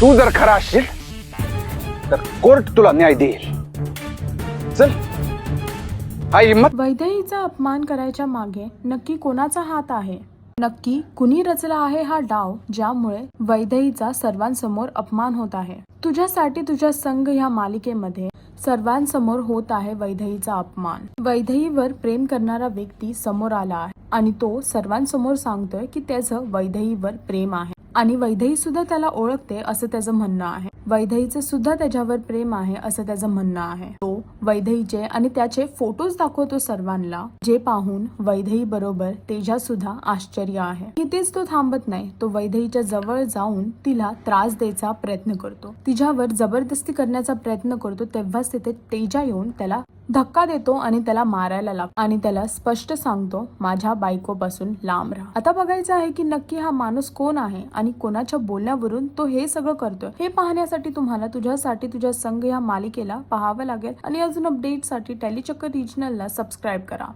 तू जर खरा असशील तर कोर्ट तुला न्याय देईल. चल. हा हिम्मत. वैदेहीचा अपमान करायच्या मागे नक्की कोणाचा हात आहे? नक्की कुणी रचला आहे हा डाव ज्यामुळे वैदेहीचा सर्वांसमोर अपमान होत आहे? तुझ्यासाठी तुझ्या संघ ह्या मालिकेमध्ये सर्वांसमोर होत आहे वैदेहीचा अपमान. वैदेहीवर प्रेम करणारा व्यक्ती समोर आला आहे आणि तो सर्वांसमोर सांगतोय की त्याचं वैदेहीवर प्रेम आहे आणि वैदेही सुद्धा त्याला ओळखते असं त्याचं म्हणणं आहे. वैदेहीचं सुद्धा त्याच्यावर प्रेम आहे असं त्याचं म्हणणं आहे. तो वैदेहीचे आणि त्याचे फोटोज दाखवतो सर्वांना, जे पाहून वैदेही बरोबर तेजा सुद्धा आश्चर्य आहे. इथेच तो थांबत नाही. तो वैदेहीच्या जवळ जाऊन तिला त्रास द्यायचा प्रयत्न करतो, तिच्यावर जबरदस्ती करण्याचा प्रयत्न करतो. तेव्हाच तिथे तेजा येऊन त्याला धक्का देतो आणि त्याला मारायला लागतो आणि त्याला स्पष्ट सांगतो माझ्या बायकोपासून लांब राहा. आता बघायचं आहे की नक्की हा माणूस कोण आहे आणि कोणाच्या बोलण्यावरून तो हे सगळं करतोय. हे पाहण्यासाठी तुम्हाला तुझ्यासाठी तुझ्या संघ या मालिकेला पाहावं लागेल आणि अजून अपडेटसाठी टेलीचक्कर रिजनलला सबस्क्राईब करा.